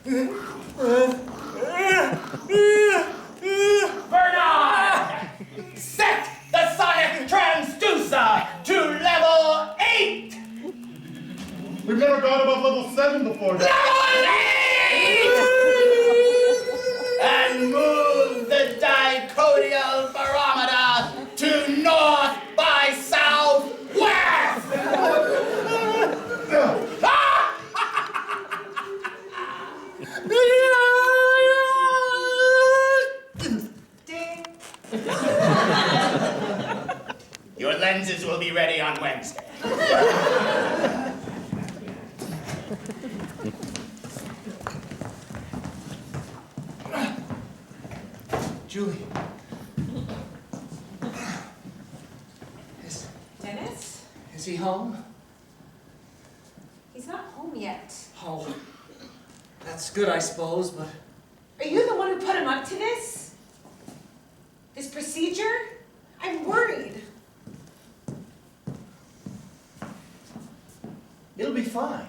Bernard! Set the sonic transducer to level 8! We've never gone above level 7 before. Level 8! And move the dicodial barometer to north by southwest! Ding! Your lenses will be ready on Wednesday. Julie. Dennis? Is he home? He's not home yet. Oh, that's good, I suppose, but... Are you the one who put him up to this? This procedure? I'm worried. It'll be fine.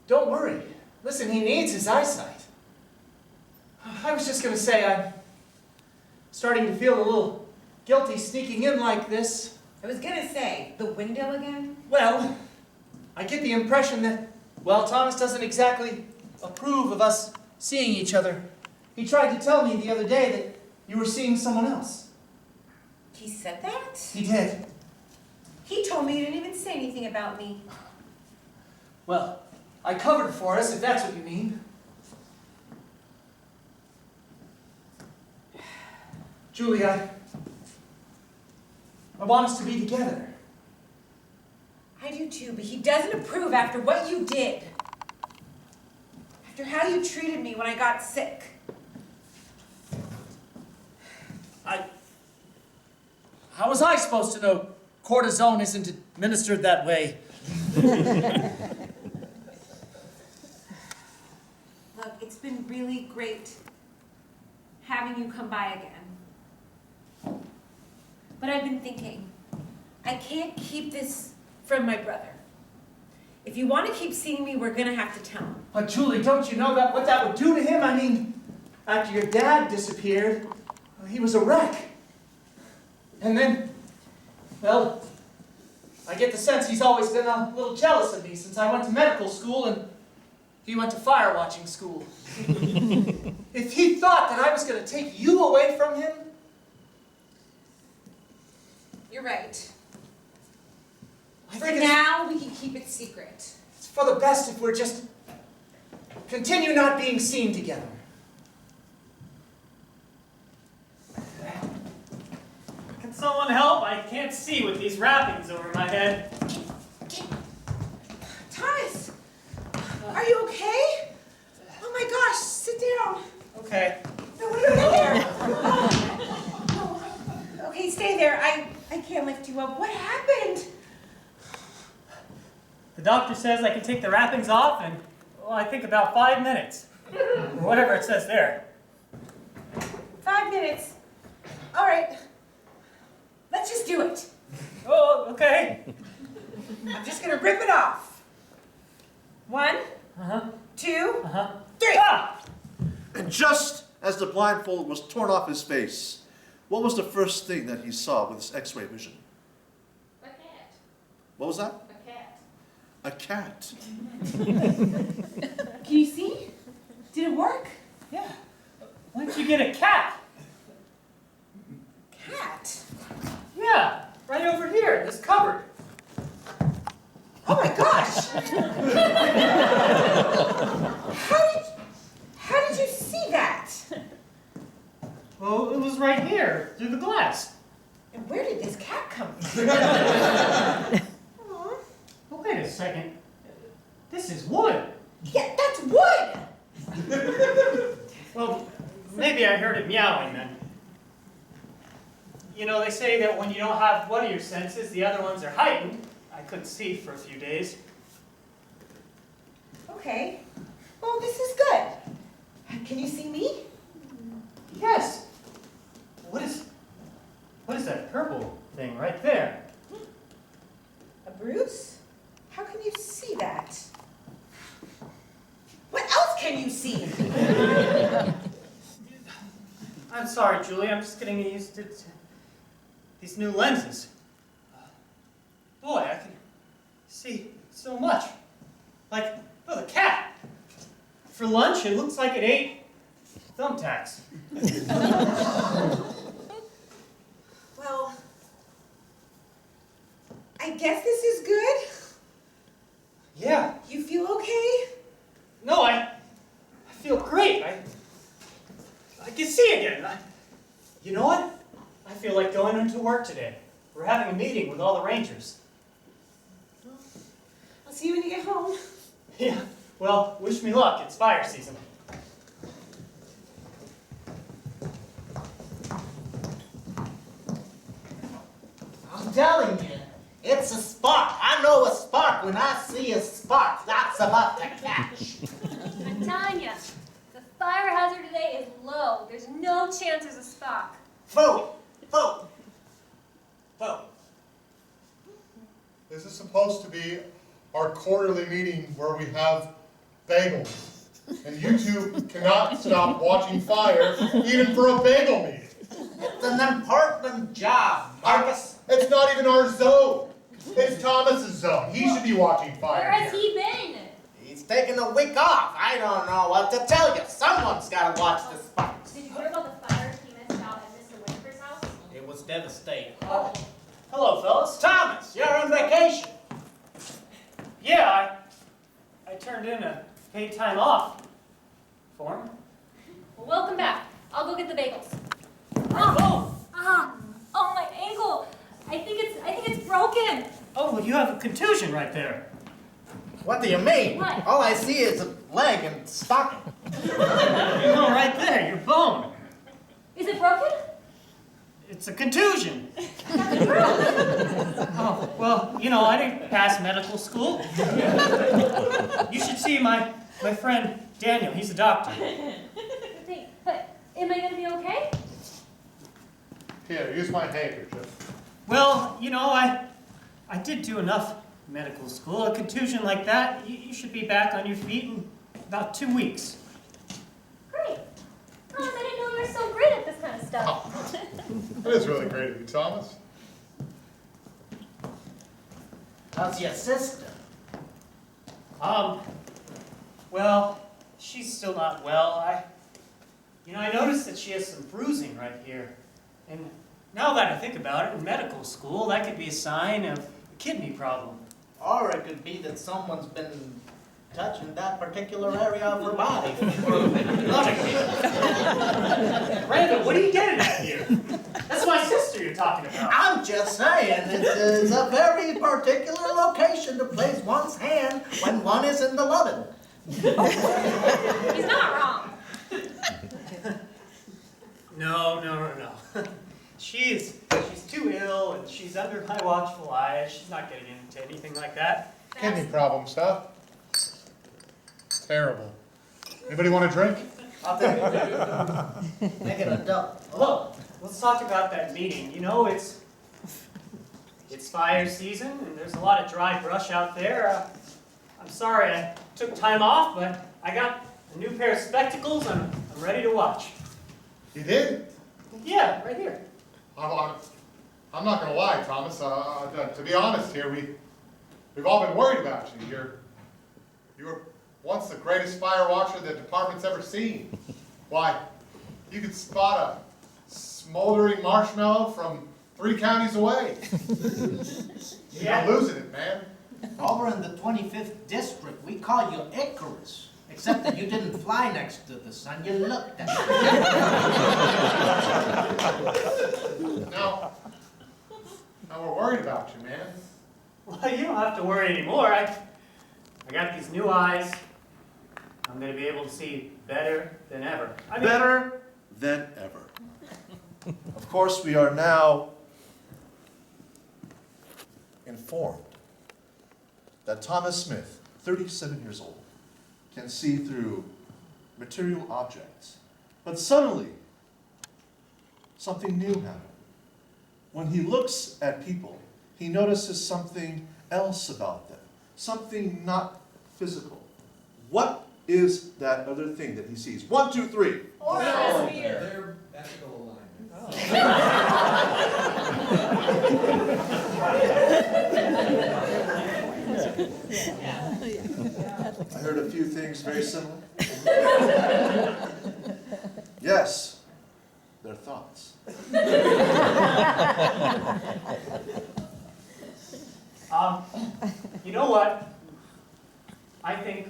Don't worry. Listen, he needs his eyesight. I was just going to say, I'm starting to feel a little guilty sneaking in like this. I was gonna say, the window again? Well, I get the impression that, well, Thomas doesn't exactly approve of us seeing each other. He tried to tell me the other day that you were seeing someone else. He said that? He did. He told me you didn't even say anything about me. Well, I covered for us, if that's what you mean. Julie, I want us to be together. I do too, but he doesn't approve after what you did. After how you treated me when I got sick. How was I supposed to know cortisone isn't administered that way? Look, it's been really great having you come by again. But I've been thinking, I can't keep this from my brother. If you want to keep seeing me, we're gonna have to tell him. But Julie, don't you know what that would do to him? I mean, after your dad disappeared, he was a wreck. And then, well, I get the sense he's always been a little jealous of me since I went to medical school and he went to fire watching school. If he thought that I was going to take you away from him... You're right. I For think now, we can keep it secret. it's for the best if we're just continue not being seen together. Can someone help? I can't see with these wrappings over my head. Thomas, are you okay? Oh my gosh, sit down. Okay. No, there. No. Okay, stay there. I can't lift you up. What happened? The doctor says I can take the wrappings off in, well, I think about 5 minutes. Or whatever it says there. 5 minutes. All right. Let's just do it. Oh, okay. I'm just gonna rip it off. 1, 2, 3. Ah! And just as the blindfold was torn off his face, what was the first thing that he saw with his X-ray vision? A cat. What was that? A cat. A cat. Can you see? Did it work? Yeah. Why did you get a cat? Cat? Yeah, right over here in this cupboard. Oh my gosh! How did you see that? Well, it was right here, through the glass. And where did this cat come from? Aw. Well, wait a second. This is wood. Yeah, that's wood! Well, maybe I heard it meowing then. You know, they say that when you don't have one of your senses, the other ones are heightened. I couldn't see for a few days. Okay. Well, this is good. Can you see me? Yes. What is that purple thing right there? A bruise? How can you see that? What? sorry, Julie. I'm just getting used to these new lenses. Boy, I can see so much. Like, oh, the cat. For lunch, it looks like it ate thumbtacks. Well, I guess this is good. Yeah. You feel okay? No, I feel great. I can see again. You know what? I feel like going into work today. We're having a meeting with all the rangers. I'll see you when you get home. Yeah. Well, wish me luck. It's fire season. I'm telling you, it's a spark. I know a spark when I see a spark. That's enough to catch. I'm telling you, the fire hazard today is low. There's no chance there's a spark. Vote! Vote! Vote! This is supposed to be our quarterly meeting where we have bagels. And you two cannot stop watching fire even for a bagel meeting. It's an important job, Marcus. It's not even our zone. It's Thomas's zone. He should be watching fire. Where has here. he been? He's taking a week off. I don't know what to tell you. Someone's got to watch the sparks. Did you hear about the fire he missed out at Mr. Winter's house? It was devastating. Oh. Hello, fellas. Thomas, you're on vacation. Yeah, I turned in a paid time off form. Well, welcome back. I'll go get the bagels. Oh! Oh, my ankle. I think it's broken. Oh, well, you have a contusion right there. What do you mean? What? All I see is a leg and stocking. No, right there, your bone. Is it broken? It's a contusion. That's true. Oh, well, you know, I didn't pass medical school. You should see my friend Daniel. He's a doctor. Wait, but am I going to be okay? Here, use my handkerchief. Well, you know, I did do enough medical school. A contusion like that, you should be back on your feet in about 2 weeks. Great. Thomas, I didn't know you were so great at this kind of stuff. That is really great of you, Thomas. How's your sister? Well, she's still not well. I noticed that she has some bruising right here. And now that I think about it, in medical school, that could be a sign of a kidney problem. Or it could be that someone's been touching that particular area of her body. Randall, what are you getting at here? That's my sister you're talking about. I'm just saying, it's a very particular location to place one's hand when one is in the loving. He's not wrong. No. She's too ill, and she's under my watchful eye. She's not getting into anything like that. Kidney problems, huh? Terrible. Anybody want a drink? I'll take it. Make it a double. Look, let's talk about that meeting. You know, it's fire season, and there's a lot of dry brush out there. I'm sorry I took time off, but I got a new pair of spectacles, and I'm ready to watch. You did? Yeah, right here. I'm not going to lie, Thomas. To be honest here, we've all been worried about you. You were once the greatest fire watcher the department's ever seen. Why, you could spot a smoldering marshmallow from 3 counties away. Yeah. You're losing it, man. Over in the 25th district, we call you Icarus. Except that you didn't fly next to the sun, you looked at it. Now we're worried about you, man. Well, you don't have to worry anymore. I got these new eyes. I'm going to be able to see better than ever. Better than ever. Of course, we are now informed that Thomas Smith, 37 years old, can see through material objects. But suddenly, something new happened. When he looks at people, he notices something else about them, something not physical. What is that other thing that he sees? 1, 2, 3. Their ethical I heard a few things very similar. Yes, their thoughts. You know what? I think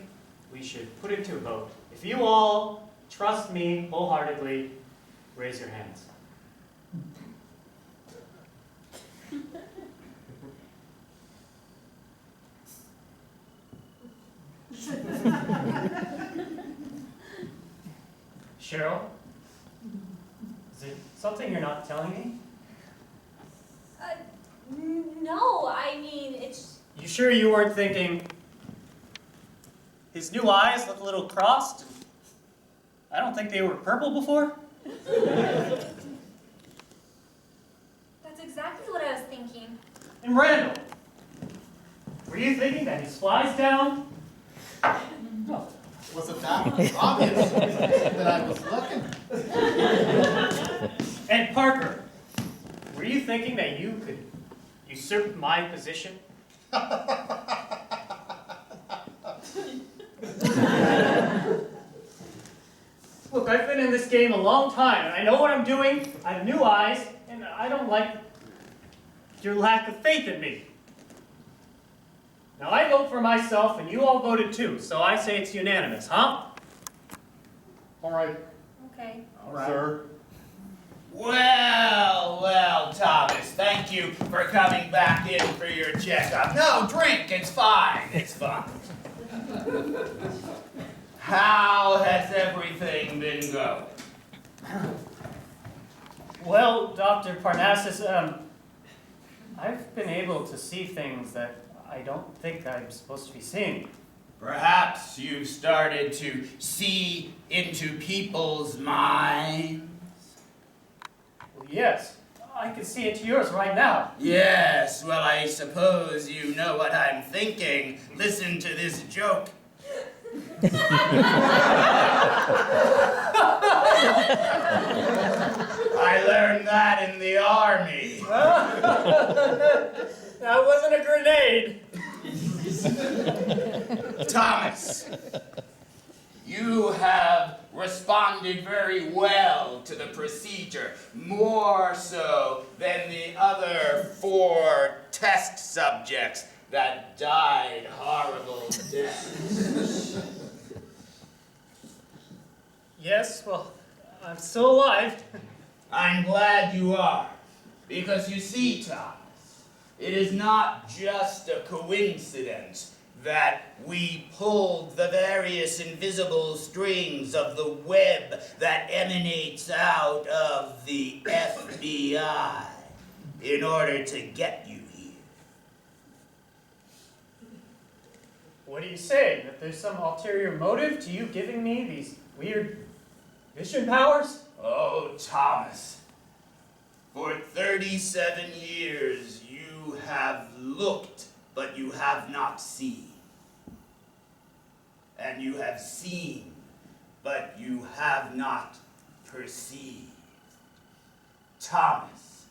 we should put it to a vote. If you all trust me wholeheartedly, raise your hands. Cheryl, is there something you're not telling me? No, I mean, it's... You sure you weren't thinking, his new eyes look a little crossed? I don't think they were purple before. That's exactly what I was thinking. And Randall, were you thinking that his flies down? No. Was it that obvious that I was looking? And Parker, were you thinking that you could usurp my position? Look, I've been in this game a long time, and I know what I'm doing. I have new eyes, and I don't like your lack of faith in me. Now, I vote for myself, and you all voted too, so I say it's unanimous, huh? All right, Okay. All right. sir. Well, well, Thomas, thank you for coming back in for your checkup. No, drink, it's fine, it's fine. How has everything been going? Well, Dr. Parnassus, I've been able to see things that I don't think I'm supposed to be seeing. Perhaps you've started to see into people's minds? Well, yes, I can see into yours right now. Yes, well, I suppose you know what I'm thinking. Listen to this joke. I learned that in the army. That wasn't a grenade. Thomas, you have responded very well to the procedure, more so than the other 4 test subjects that died horrible deaths. Yes, well, I'm still alive. I'm glad you are, because you see, Thomas, it is not just a coincidence that we pulled the various invisible strings of the web that emanates out of the FBI in order to get you here. What are you saying? That there's some ulterior motive to you giving me these weird vision powers? Oh, Thomas, for 37 years you have looked, but you have not seen. And you have seen, but you have not perceived. Thomas,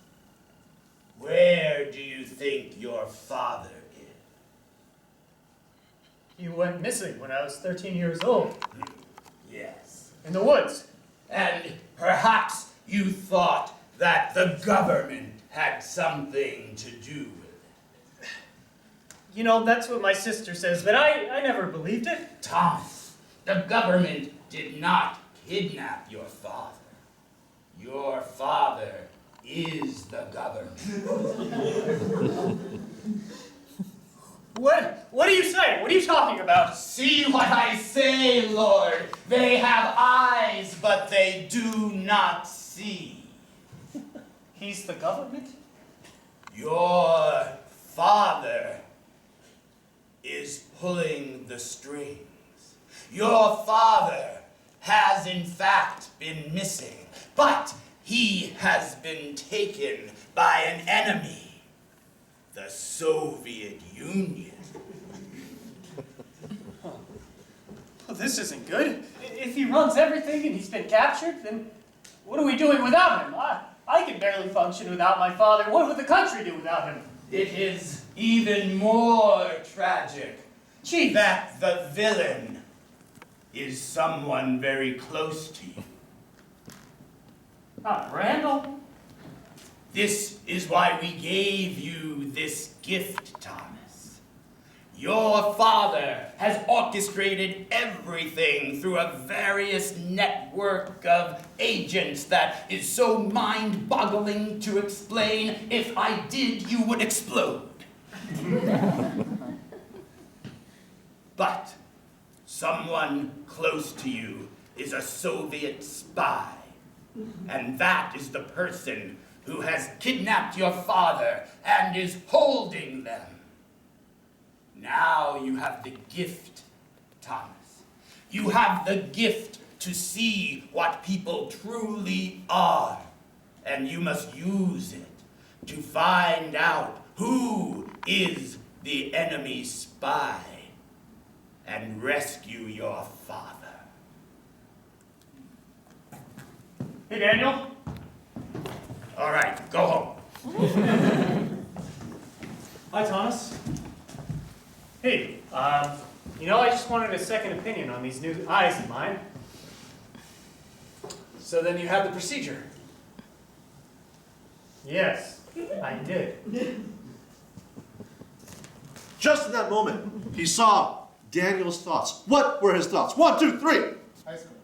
where do you think your father is? He went missing when I was 13 years old. Yes. In the woods. And perhaps you thought that the government had something to do with it. You know, that's what my sister says, but I never believed it. Thomas, the government did not kidnap your father. Your father is the government. What are you saying? What are you talking about? See what I say, Lord. They have eyes, but they do not see. He's the government? Your father is pulling the strings. Your father has in fact been missing, but he has been taken by an enemy, the Soviet Union. Well, this isn't good. If he runs everything and he's been captured, then what are we doing without him? I can barely function without my father. What would the country do without him? It is even more tragic Chief! that the villain is someone very close to you. Randall? This is why we gave you this gift, Thomas. Your father has orchestrated everything through a various network of agents that is so mind-boggling to explain. If I did, you would explode. But someone close to you is a Soviet spy, and that is the person who has kidnapped your father and is holding them. Now you have the gift, Thomas. You have the gift to see what people truly are, and you must use it to find out who is the enemy spy and rescue your father. Hey, Daniel? All right, go home. Hi, Thomas. Hey, I just wanted a second opinion on these new eyes of mine. So then you had the procedure. Yes, I did. Just in that moment, he saw Daniel's thoughts. What were his thoughts? 1, 2, 3. High school.